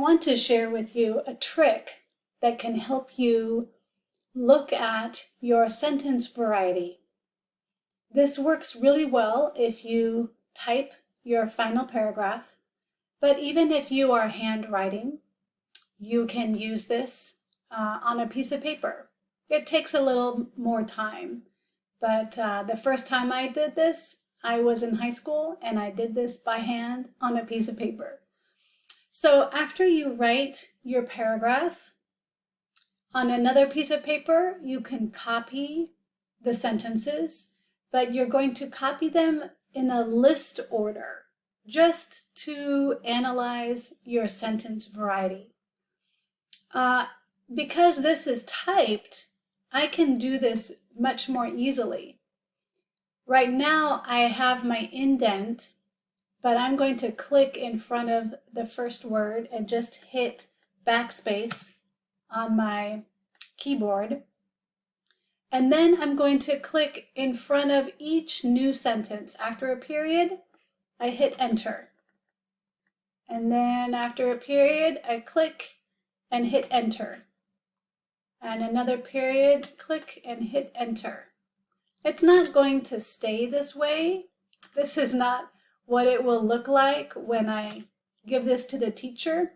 want to share with you a trick that can help you look at your sentence variety. This works really well if you type your final paragraph, but even if you are handwriting, you can use this on a piece of paper. It takes a little more time, but the first time I did this, I was in high school and I did this by hand on a piece of paper. So after you write your paragraph on another piece of paper, you can copy the sentences, but you're going to copy them in a list order just to analyze your sentence variety. Because this is typed, I can do this much more easily. Right now I have my indent, but I'm going to click in front of the first word and just hit backspace on my keyboard. And then I'm going to click in front of each new sentence. After a period, I hit enter. And then after a period, I click and hit enter. And another period, click and hit enter. It's not going to stay this way. This is not what it will look like when I give this to the teacher.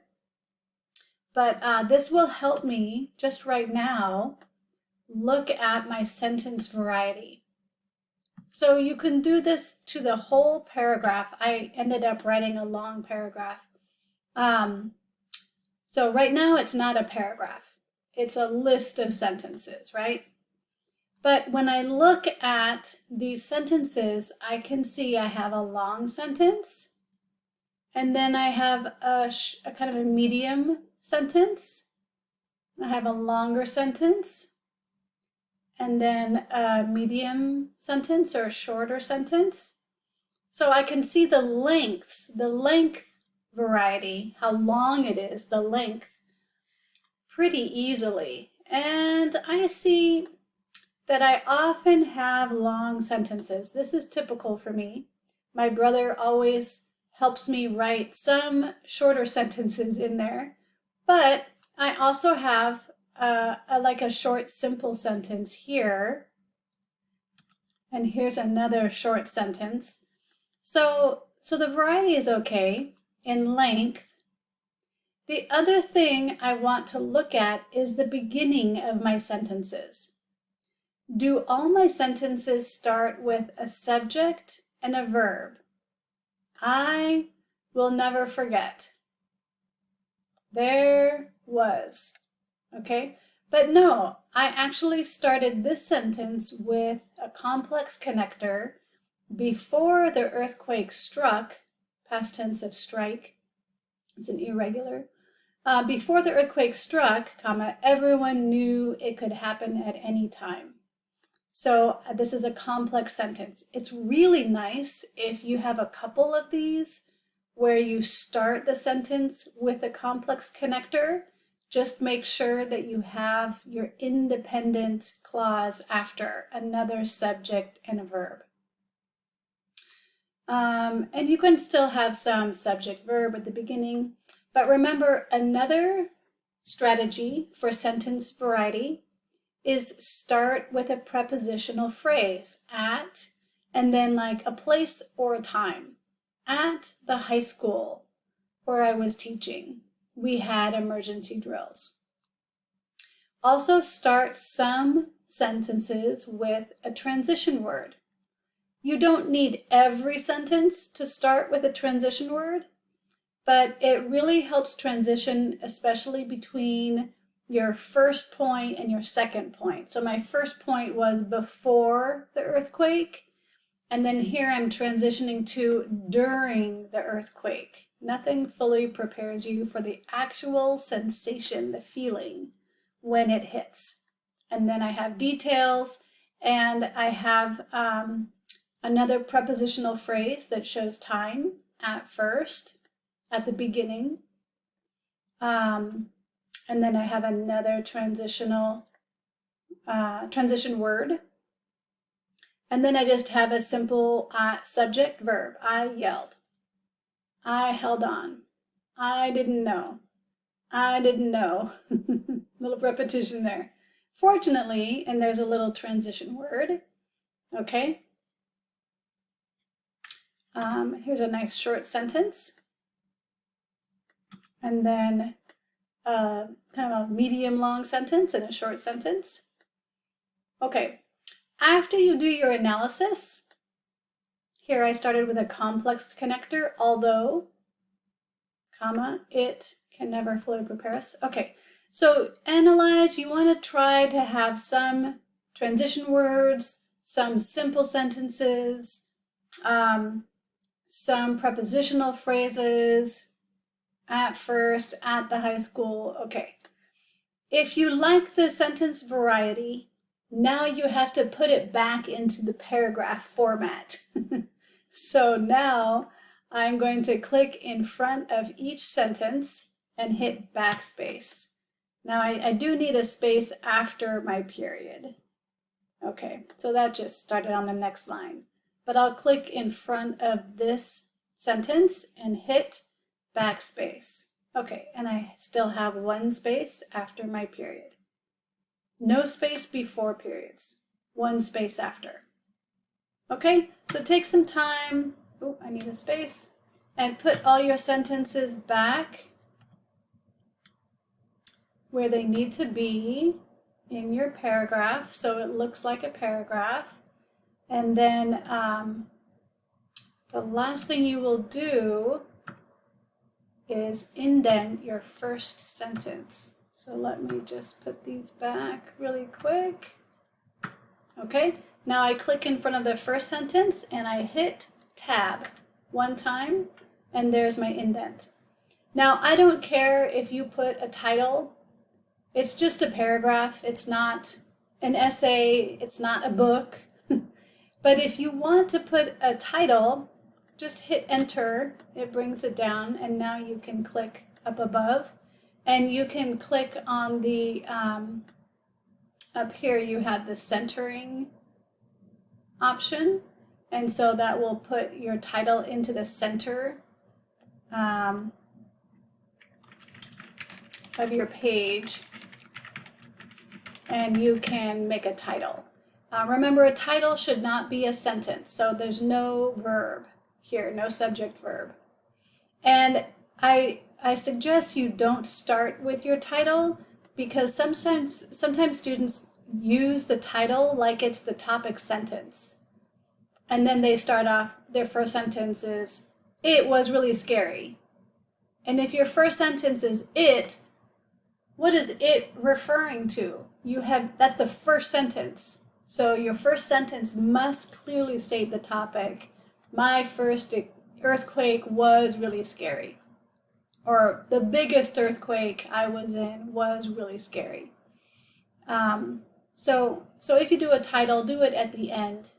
But this will help me just right now look at my sentence variety. So you can do this to the whole paragraph. I ended up writing a long paragraph. So right now it's not a paragraph. It's a list of sentences, right? But when I look at these sentences, I can see I have a long sentence, and then I have a kind of a medium sentence. I have a longer sentence, and then a medium sentence or a shorter sentence. So I can see the length variety, how long it is, the length, pretty easily. And I see that I often have long sentences. This is typical for me. My brother always helps me write some shorter sentences in there, but I also have like a short, simple sentence here. And here's another short sentence. So the variety is okay in length. The other thing I want to look at is the beginning of my sentences. Do all my sentences start with a subject and a verb? I will never forget. There was. Okay? But no, I actually started this sentence with a complex connector before the earthquake struck, past tense of strike, it's an irregular. Before the earthquake struck, comma, everyone knew it could happen at any time. So this is a complex sentence. It's really nice if you have a couple of these where you start the sentence with a complex connector. Just make sure that you have your independent clause after another subject and a verb. And you can still have some subject-verb at the beginning. But remember, another strategy for sentence variety is start with a prepositional phrase, at, and then like a place or a time. At the high school where I was teaching, we had emergency drills. Also start some sentences with a transition word. You don't need every sentence to start with a transition word, but it really helps transition, especially between your first point and your second point. So my first point was before the earthquake, and then here I'm transitioning to during the earthquake. Nothing fully prepares you for the actual sensation, the feeling when it hits. And then I have details, and I have another prepositional phrase that shows time at first, at the beginning. And then I have another transition word. And then I just have a simple subject verb. I yelled. I held on. I didn't know. I didn't know. Little repetition there. Fortunately, and there's a little transition word. Okay. Here's a nice short sentence. And then kind of a medium long sentence and a short sentence. Okay. After you do your analysis, here I started with a complex connector, although, comma, it can never fully prepare us. Okay, so analyze, you want to try to have some transition words, some simple sentences, some prepositional phrases, at first, at the high school. Okay. If you like the sentence variety, now you have to put it back into the paragraph format. So now I'm going to click in front of each sentence and hit backspace. Now I do need a space after my period. Okay, so that just started on the next line. But I'll click in front of this sentence and hit backspace. Okay, and I still have one space after my period. No space before periods, one space after. Okay, so take some time, oh, I need a space, and put all your sentences back where they need to be in your paragraph, so it looks like a paragraph. And then the last thing you will do is indent your first sentence. So let me just put these back really quick. Okay, now I click in front of the first sentence and I hit tab one time, and there's my indent. Now I don't care if you put a title. It's just a paragraph. It's not an essay. It's not a book. But if you want to put a title, just hit enter. It brings it down, and now you can click up above, and you can click on the up here you have the centering option, and so that will put your title into the center of your page, and you can make a title. Remember, a title should not be a sentence, so there's no verb here, no subject verb. And I suggest you don't start with your title, because sometimes students use the title like it's the topic sentence. And then they start off, their first sentence is, "It was really scary." And if your first sentence is "it," what is it referring to? That's the first sentence. So your first sentence must clearly state the topic. My first earthquake was really scary. Or the biggest earthquake I was in was really scary. So if you do a title, do it at the end.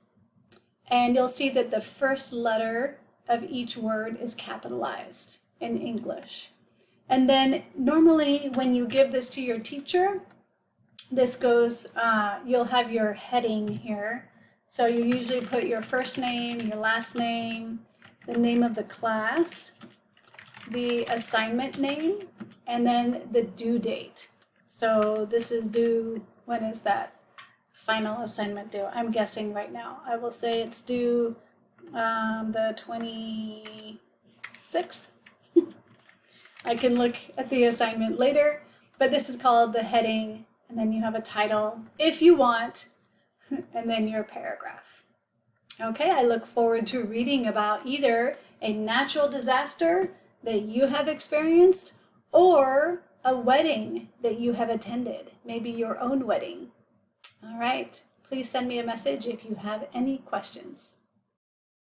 And you'll see that the first letter of each word is capitalized in English. And then normally when you give this to your teacher, this goes, you'll have your heading here. So you usually put your first name, your last name, the name of the class, the assignment name, and then the due date. So this is due, when is that final assignment due? I'm guessing right now. I will say it's due the 26th. I can look at the assignment later, but this is called the heading, and then you have a title if you want, and then your paragraph. Okay, I look forward to reading about either a natural disaster that you have experienced or a wedding that you have attended, maybe your own wedding. All right, please send me a message if you have any questions.